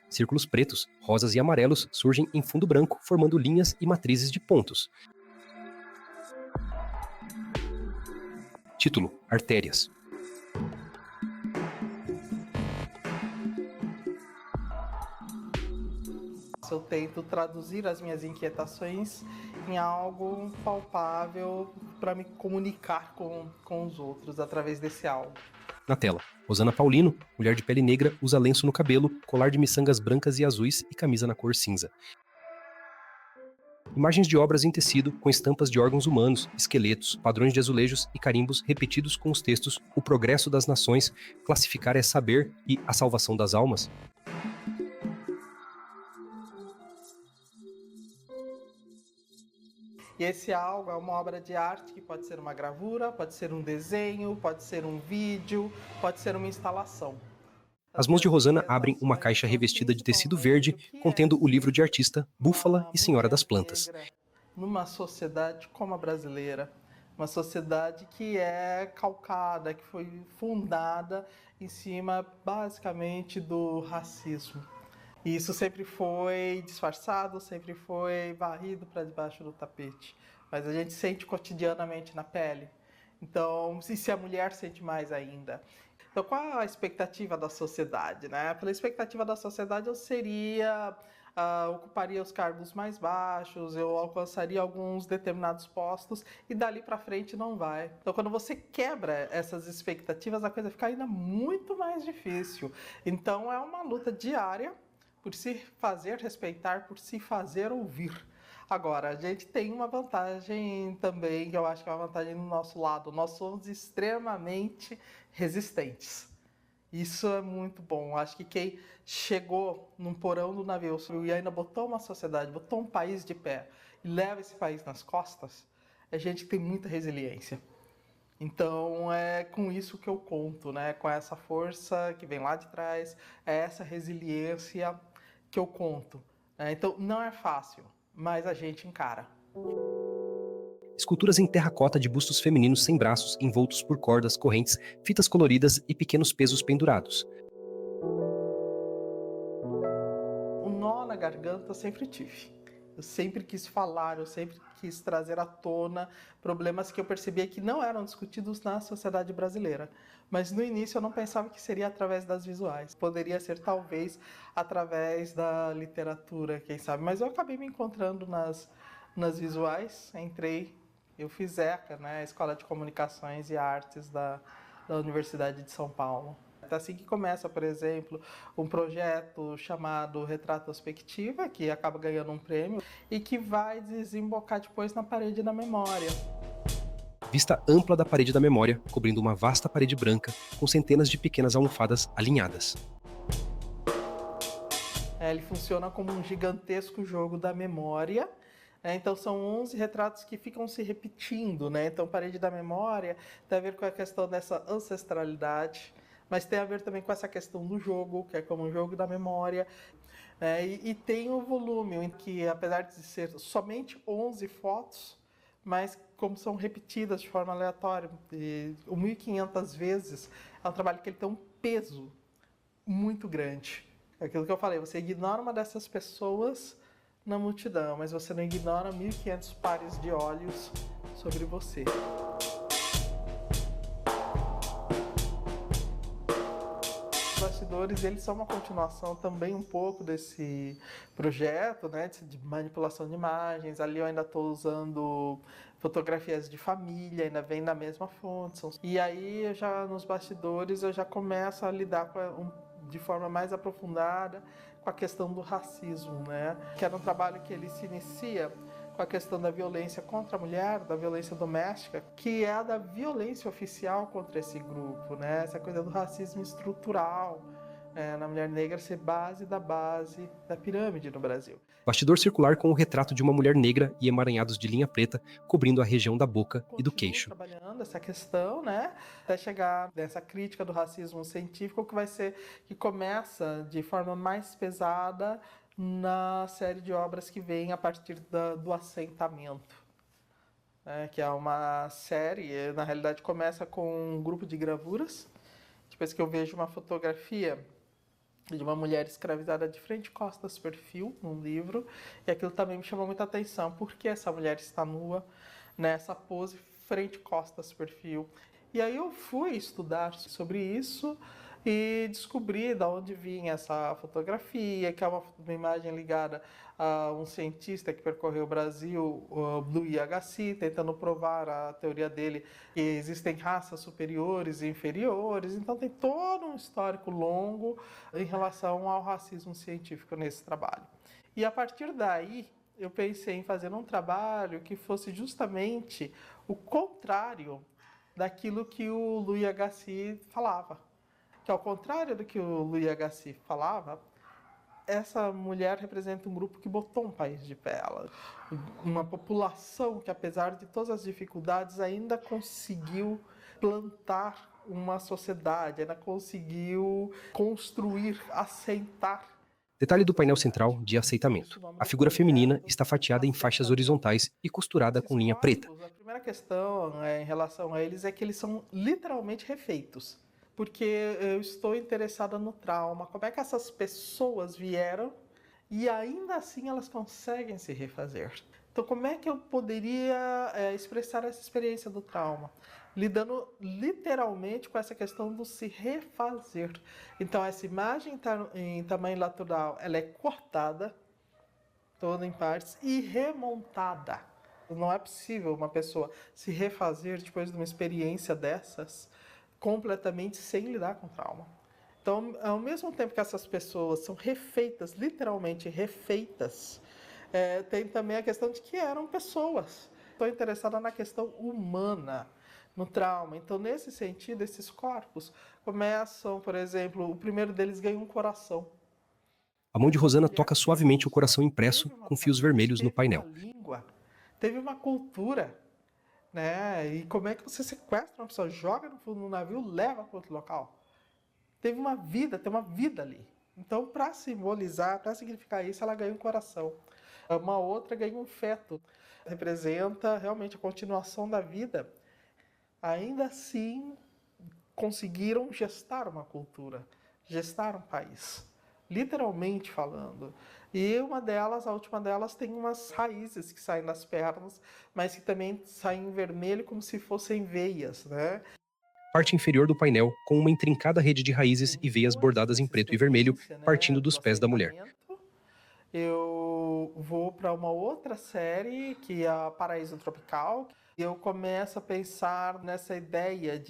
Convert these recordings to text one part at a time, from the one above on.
Círculos pretos, rosas e amarelos surgem em fundo branco, formando linhas e matrizes de pontos. Título: Artérias. Eu tento traduzir as minhas inquietações em algo palpável para me comunicar com os outros através desse algo. Na tela, Rosana Paulino, mulher de pele negra, usa lenço no cabelo, colar de miçangas brancas e azuis e camisa na cor cinza. Imagens de obras em tecido com estampas de órgãos humanos, esqueletos, padrões de azulejos e carimbos repetidos com os textos O Progresso das Nações, Classificar é Saber e A Salvação das Almas. E esse algo é uma obra de arte que pode ser uma gravura, pode ser um desenho, pode ser um vídeo, pode ser uma instalação. As mãos de Rosana abrem uma caixa revestida de tecido verde, contendo o livro de artista Búfala e Senhora das Plantas. Numa sociedade como a brasileira, uma sociedade que é calcada, que foi fundada em cima basicamente do racismo. E isso sempre foi disfarçado, sempre foi varrido para debaixo do tapete. Mas a gente sente cotidianamente na pele. Então, se a mulher sente mais ainda. Então, qual a expectativa da sociedade, né? Pela expectativa da sociedade, eu seria... ocuparia os cargos mais baixos, eu alcançaria alguns determinados postos e dali para frente não vai. Então, quando você quebra essas expectativas, a coisa fica ainda muito mais difícil. Então, é uma luta diária por se fazer respeitar, por se fazer ouvir. Agora, a gente tem uma vantagem também, que eu acho que é uma vantagem do nosso lado. Nós somos extremamente resistentes. Isso é muito bom. Acho que quem chegou num porão do navio e ainda botou uma sociedade, botou um país de pé e leva esse país nas costas, é gente que tem muita resiliência. Então é com isso que eu conto, né? Com essa força que vem lá de trás, é essa resiliência que eu conto. Então não é fácil, mas a gente encara. Esculturas em terracota de bustos femininos sem braços, envoltos por cordas, correntes, fitas coloridas e pequenos pesos pendurados. O nó na garganta eu sempre tive. Eu sempre quis falar, eu sempre quis trazer à tona problemas que eu percebia que não eram discutidos na sociedade brasileira. Mas no início eu não pensava que seria através das visuais. Poderia ser talvez através da literatura, quem sabe. Mas eu acabei me encontrando nas visuais, eu fiz ECA, né, Escola de Comunicações e Artes da Universidade de São Paulo. É assim que começa, por exemplo, um projeto chamado Retrospectiva, que acaba ganhando um prêmio e que vai desembocar depois na Parede da Memória. Vista ampla da Parede da Memória, cobrindo uma vasta parede branca, com centenas de pequenas almofadas alinhadas. Ele funciona como um gigantesco jogo da memória. Então são 11 retratos que ficam se repetindo, né? Então Parede da Memória tem a ver com a questão dessa ancestralidade, mas tem a ver também com essa questão do jogo, que é como um jogo da memória. E tem o volume, em que apesar de ser somente 11 fotos, mas como são repetidas de forma aleatória, 1.500 vezes, é um trabalho que ele tem um peso muito grande. É aquilo que eu falei, você ignora uma dessas pessoas na multidão, mas você não ignora 1.500 pares de olhos sobre você. Os bastidores, eles são uma continuação também um pouco desse projeto, né, de manipulação de imagens. Ali eu ainda estou usando fotografias de família, ainda vem da mesma fonte. E aí, nos bastidores, eu já começo a lidar de forma mais aprofundada com a questão do racismo, né? Que era um trabalho que ele se inicia com a questão da violência contra a mulher, da violência doméstica, que é a da violência oficial contra esse grupo, né? Essa coisa do racismo estrutural, na mulher negra ser base da pirâmide no Brasil. Bastidor circular com o retrato de uma mulher negra e emaranhados de linha preta, cobrindo a região da boca e do queixo. Trabalhando essa questão, né, até chegar nessa crítica do racismo científico que começa de forma mais pesada na série de obras que vem a partir do assentamento. Que é uma série, na realidade começa com um grupo de gravuras. Depois que eu vejo uma fotografia de uma mulher escravizada de frente, costas, perfil, num livro, e aquilo também me chamou muita atenção, porque essa mulher está nua, nessa pose, frente, costas, perfil. E aí eu fui estudar sobre isso e descobri de onde vinha essa fotografia, que é uma imagem ligada a um cientista que percorreu o Brasil, o Louis Agassiz, tentando provar a teoria dele que existem raças superiores e inferiores. Então tem todo um histórico longo em relação ao racismo científico nesse trabalho. E a partir daí, eu pensei em fazer um trabalho que fosse justamente o contrário daquilo que o Louis Agassiz falava. Que ao contrário do que o Louis Agassiz falava, essa mulher representa um grupo que botou um país de pé. Uma população que, apesar de todas as dificuldades, ainda conseguiu plantar uma sociedade, ainda conseguiu construir, assentar. Detalhe do painel central de aceitamento. A figura feminina está fatiada em faixas horizontais e costurada com linha preta. A primeira questão em relação a eles é que eles são literalmente refeitos. Porque eu estou interessada no trauma, como é que essas pessoas vieram e ainda assim elas conseguem se refazer. Então, como é que eu poderia expressar essa experiência do trauma? Lidando literalmente com essa questão do se refazer. Então, essa imagem em tamanho natural, ela é cortada, toda em partes, e remontada. Não é possível uma pessoa se refazer depois de uma experiência dessas, completamente sem lidar com trauma. Então, ao mesmo tempo que essas pessoas são refeitas, literalmente refeitas, tem também a questão de que eram pessoas. Estou interessada na questão humana, no trauma. Então, nesse sentido, esses corpos começam, por exemplo, o primeiro deles ganha um coração. A mão de Rosana toca suavemente o coração impresso com fios vermelhos no painel. Teve uma língua, teve uma cultura, né? E como é que você sequestra uma pessoa, joga no fundo do navio, leva para outro local? Teve uma vida, tem uma vida ali. Então, para simbolizar, para significar isso, ela ganha um coração. Uma outra ganha um feto. Representa realmente a continuação da vida. Ainda assim, conseguiram gestar uma cultura, gestar um país. Literalmente falando. E uma delas, a última delas, tem umas raízes que saem das pernas, mas que também saem em vermelho como se fossem veias, né? Parte inferior do painel com uma intrincada rede de raízes e veias bordadas em preto e vermelho, partindo dos pés da mulher. Eu vou para uma outra série, que é a Paraíso Tropical, e eu começo a pensar nessa ideia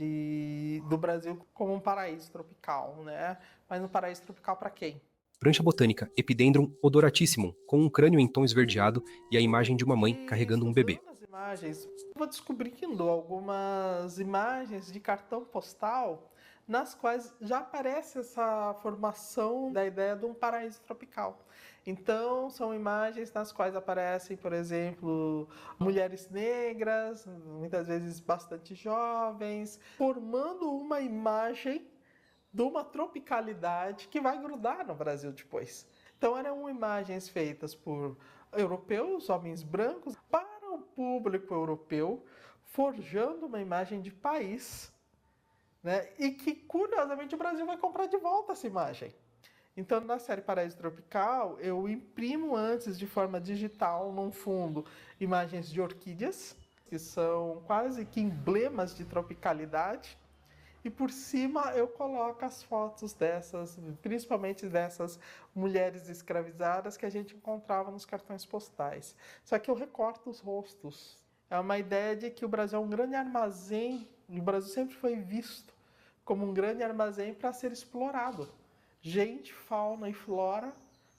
do Brasil como um paraíso tropical, né? Mas um paraíso tropical para quem? Prancha botânica, Epidendrum odoratissimum, com um crânio em tom esverdeado e a imagem de uma mãe carregando um bebê. As imagens, vou descobrindo algumas imagens de cartão postal nas quais já aparece essa formação da ideia de um paraíso tropical. Então, são imagens nas quais aparecem, por exemplo, mulheres negras, muitas vezes bastante jovens, formando uma imagem de uma tropicalidade que vai grudar no Brasil depois. Então eram imagens feitas por europeus, homens brancos, para o público europeu, forjando uma imagem de país, né? E que, curiosamente, o Brasil vai comprar de volta essa imagem. Então, na série Paraíso Tropical, eu imprimo antes, de forma digital, num fundo, imagens de orquídeas, que são quase que emblemas de tropicalidade, e por cima eu coloco as fotos dessas, principalmente dessas mulheres escravizadas que a gente encontrava nos cartões postais. Só que eu recorto os rostos. É uma ideia de que o Brasil é um grande armazém, o Brasil sempre foi visto como um grande armazém para ser explorado. Gente, fauna e flora,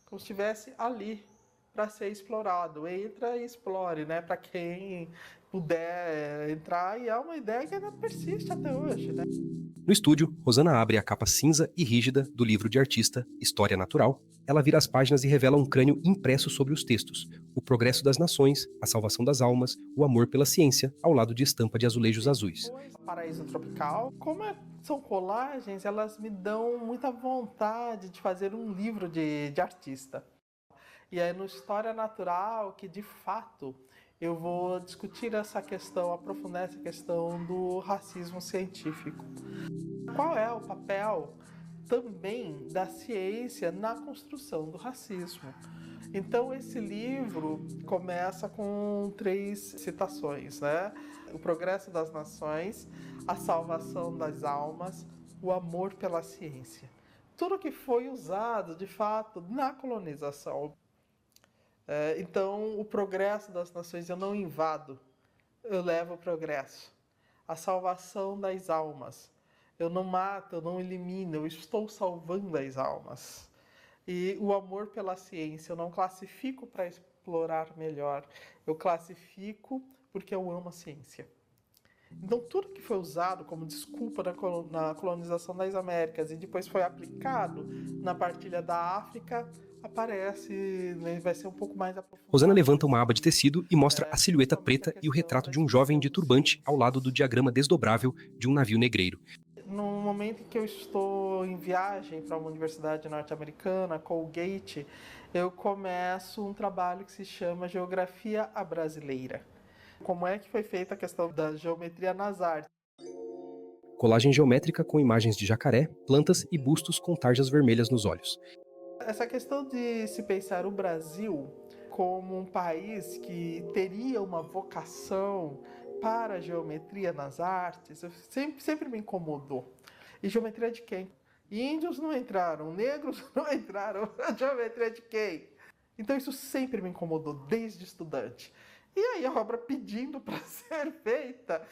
como se estivesse ali para ser explorado. Entra e explore, né? Para quem puder entrar, e é uma ideia que ainda persiste até hoje, né? No estúdio, Rosana abre a capa cinza e rígida do livro de artista História Natural. Ela vira as páginas e revela um crânio impresso sobre os textos: o progresso das nações, a salvação das almas, o amor pela ciência, ao lado de estampa de azulejos azuis. Paraíso Tropical, são colagens, elas me dão muita vontade de fazer um livro de artista. E aí no História Natural, que de fato eu vou discutir essa questão, aprofundar essa questão do racismo científico. Qual é o papel também da ciência na construção do racismo. Então esse livro começa com 3 citações, né? O progresso das nações, a salvação das almas, o amor pela ciência. Tudo que foi usado, de fato, na colonização. Então, o progresso das nações eu não invado, eu levo o progresso. A salvação das almas. Eu não mato, eu não elimino, eu estou salvando as almas. E o amor pela ciência, eu não classifico para explorar melhor, eu classifico porque eu amo a ciência. Então, tudo que foi usado como desculpa na colonização das Américas e depois foi aplicado na partilha da África, aparece, né, vai ser um pouco mais aprofundado. Rosana levanta uma aba de tecido e mostra a silhueta preta e o retrato de um jovem de turbante ao lado do diagrama desdobrável de um navio negreiro. No momento em que eu estou em viagem para uma universidade norte-americana, Colgate, eu começo um trabalho que se chama Geografia à Brasileira. Como é que foi feita a questão da geometria nas artes? Colagem geométrica com imagens de jacaré, plantas e bustos com tarjas vermelhas nos olhos. Essa questão de se pensar o Brasil como um país que teria uma vocação para a geometria nas artes, sempre me incomodou. E geometria de quem? Índios não entraram, negros não entraram, a geometria de quem? Então isso sempre me incomodou, desde estudante. E aí a obra pedindo para ser feita,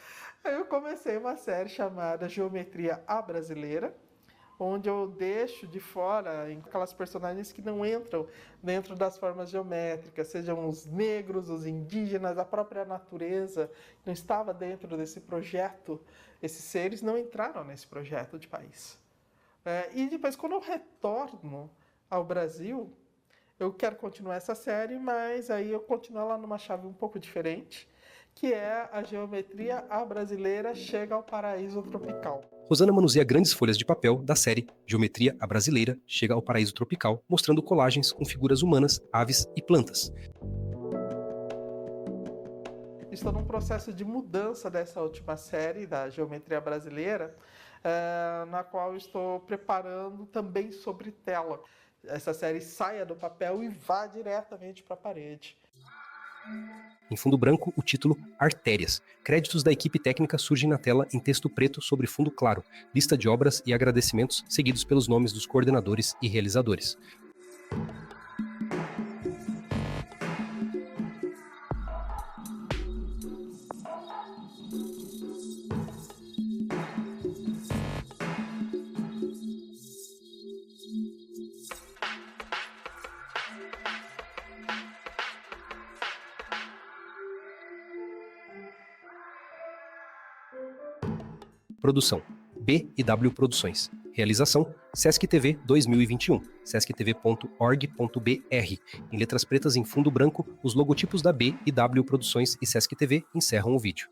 aí eu comecei uma série chamada Geometria à Brasileira, onde eu deixo de fora aquelas personagens que não entram dentro das formas geométricas, sejam os negros, os indígenas, a própria natureza, não estava dentro desse projeto, esses seres não entraram nesse projeto de país. E depois, quando eu retorno ao Brasil, eu quero continuar essa série, mas aí eu continuo ela numa chave um pouco diferente, que é a geometria à brasileira chega ao paraíso tropical. Rosana manuseia grandes folhas de papel da série Geometria à Brasileira chega ao paraíso tropical, mostrando colagens com figuras humanas, aves e plantas. Estou num processo de mudança dessa última série da Geometria Brasileira, na qual estou preparando também sobre tela. Essa série saia do papel e vá diretamente para a parede. Em fundo branco, o título Artérias. Créditos da equipe técnica surgem na tela em texto preto sobre fundo claro, lista de obras e agradecimentos seguidos pelos nomes dos coordenadores e realizadores. Produção: B&W Produções. Realização: Sesc TV 2021, sesctv.org.br. Em letras pretas em fundo branco, os logotipos da B&W Produções e Sesc TV encerram o vídeo.